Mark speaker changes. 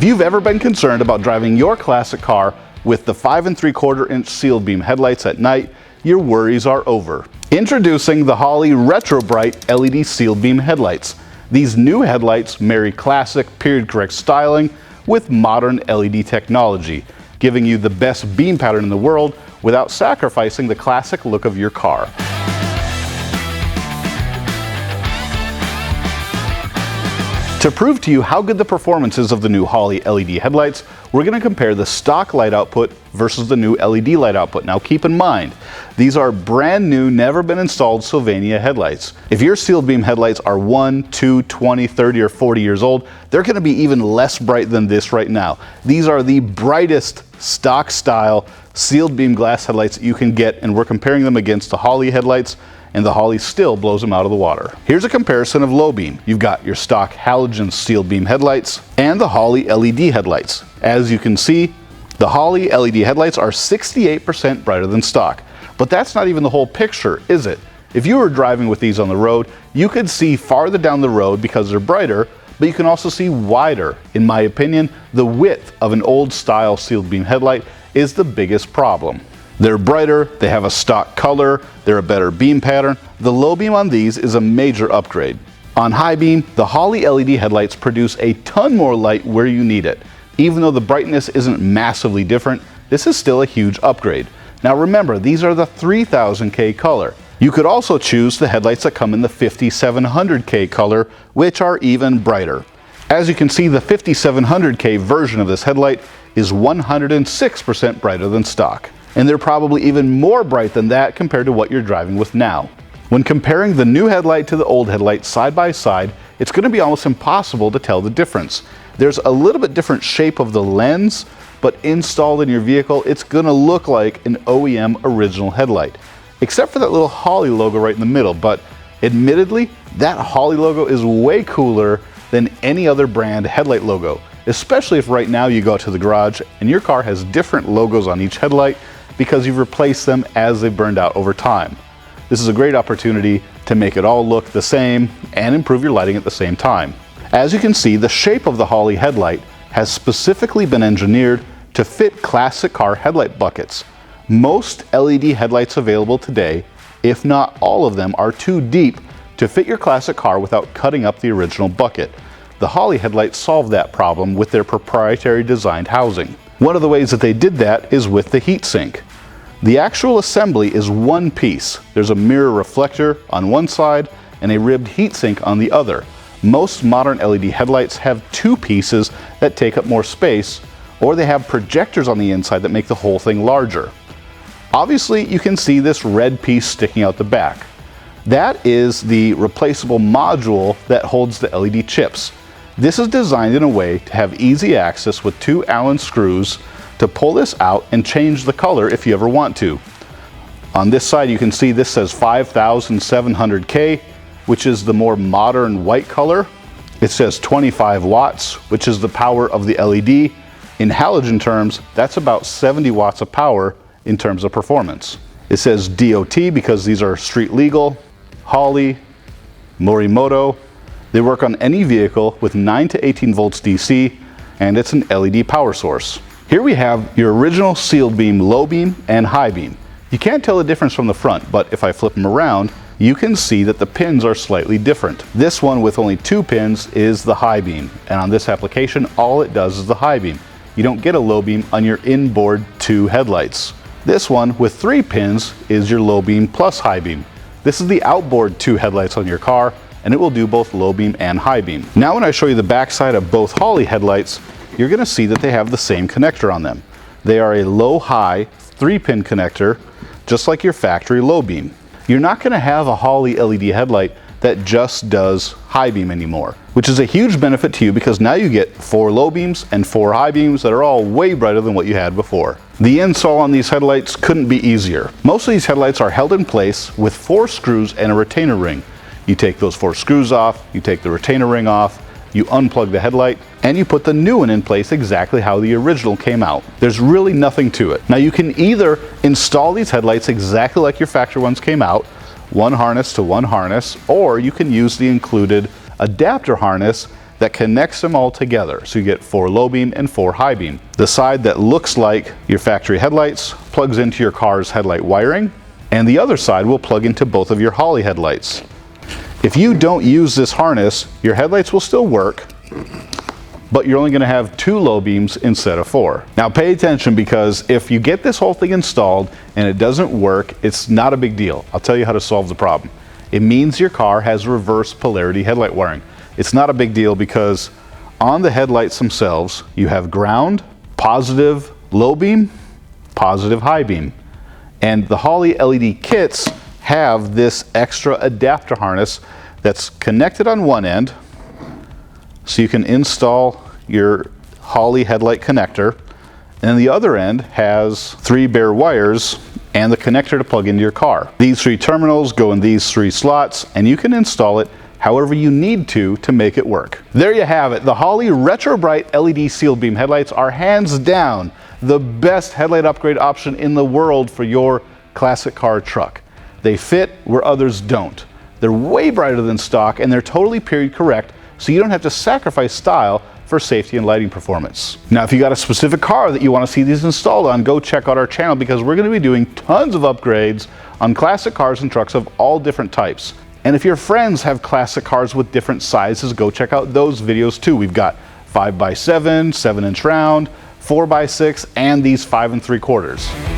Speaker 1: If you've ever been concerned about driving your classic car with the 5 3/4 inch sealed beam headlights at night, your worries are over. Introducing the Holley RetroBright LED sealed beam headlights. These new headlights marry classic period correct styling with modern LED technology, giving you the best beam pattern in the world without sacrificing the classic look of your car. To prove to you how good the performance is of the new Holley LED headlights, we're going to compare the stock light output versus the new LED light output. Now keep in mind, these are brand new, never been installed Sylvania headlights. If your sealed beam headlights are 1, 2, 20, 30, or 40 years old, they're going to be even less bright than this right now. These are the brightest stock style sealed beam glass headlights that you can get, and we're comparing them against the Holley headlights, and the Holley still blows them out of the water. Here's a comparison of low beam. You've got your stock halogen sealed beam headlights and the Holley LED headlights. As you can see, the Holley LED headlights are 68% brighter than stock. But that's not even the whole picture, is it? If you were driving with these on the road, you could see farther down the road because they're brighter, but you can also see wider. In my opinion, the width of an old style sealed beam headlight is the biggest problem. They're brighter, they have a stock color, they're a better beam pattern. The low beam on these is a major upgrade. On high beam, the Holley LED headlights produce a ton more light where you need it. Even though the brightness isn't massively different, this is still a huge upgrade. Now remember, these are the 3000K color. You could also choose the headlights that come in the 5700K color, which are even brighter. As you can see, the 5700K version of this headlight is 106% brighter than stock. And they're probably even more bright than that compared to what you're driving with now. When comparing the new headlight to the old headlight side by side, it's going to be almost impossible to tell the difference. There's a little bit different shape of the lens, but installed in your vehicle, it's going to look like an OEM original headlight, except for that little Holley logo right in the middle. But admittedly, that Holley logo is way cooler than any other brand headlight logo, especially if right now you go to the garage and your car has different logos on each headlight because you've replaced them as they burned out over time. This is a great opportunity to make it all look the same and improve your lighting at the same time. As you can see, the shape of the Holley headlight has specifically been engineered to fit classic car headlight buckets. Most LED headlights available today, if not all of them, are too deep to fit your classic car without cutting up the original bucket. The Holley headlights solved that problem with their proprietary designed housing. One of the ways that they did that is with the heatsink. The actual assembly is one piece. There's a mirror reflector on one side and a ribbed heatsink on the other. Most modern LED headlights have two pieces that take up more space, or they have projectors on the inside that make the whole thing larger. Obviously, you can see this red piece sticking out the back. That is the replaceable module that holds the LED chips. This is designed in a way to have easy access with two Allen screws to pull this out and change the color if you ever want to. On this side you can see this says 5700K, which is the more modern white color. It says 25 watts, which is the power of the LED. In halogen terms, that's about 70 watts of power in terms of performance. It says DOT because these are street legal, Holley, Morimoto. They work on any vehicle with 9 to 18 volts DC, and it's an LED power source. Here we have your original sealed beam low beam and high beam. You can't tell the difference from the front, but if I flip them around, you can see that the pins are slightly different. This one with only 2 pins is the high beam, and on this application, all it does is the high beam. You don't get a low beam on your inboard 2 headlights. This one with 3 pins is your low beam plus high beam. This is the outboard 2 headlights on your car, and it will do both low beam and high beam. Now when I show you the backside of both Holley headlights, you're going to see that they have the same connector on them. They are a low-high 3-pin connector, just like your factory low beam. You're not going to have a Holley LED headlight that just does high beam anymore, which is a huge benefit to you because now you get 4 low beams and 4 high beams that are all way brighter than what you had before. The install on these headlights couldn't be easier. Most of these headlights are held in place with 4 screws and a retainer ring. You take those 4 screws off, you take the retainer ring off, you unplug the headlight, and you put the new one in place exactly how the original came out. There's really nothing to it. Now you can either install these headlights exactly like your factory ones came out, one harness to one harness, or you can use the included adapter harness that connects them all together. So you get 4 low beam and 4 high beam. The side that looks like your factory headlights plugs into your car's headlight wiring, and the other side will plug into both of your Holley headlights. If you don't use this harness, your headlights will still work, but you're only going to have 2 low beams instead of 4. Now pay attention, because if you get this whole thing installed and it doesn't work, it's not a big deal. I'll tell you how to solve the problem. It means your car has reverse polarity headlight wiring. It's not a big deal, because on the headlights themselves, you have ground, positive low beam, positive high beam. And the Holley LED kits have this extra adapter harness that's connected on one end, so you can install your Holley headlight connector, and the other end has 3 bare wires and the connector to plug into your car. These 3 terminals go in these 3 slots, and you can install it however you need to make it work. There you have it. The Holley RetroBright LED sealed beam headlights are hands down the best headlight upgrade option in the world for your classic car or truck. They fit where others don't. They're way brighter than stock, and they're totally period correct, so you don't have to sacrifice style for safety and lighting performance. Now, if you got a specific car that you want to see these installed on, go check out our channel, because we're going to be doing tons of upgrades on classic cars and trucks of all different types. And if your friends have classic cars with different sizes, go check out those videos too. We've got 5x7, 7-inch round, 4x6, and these 5 3/4.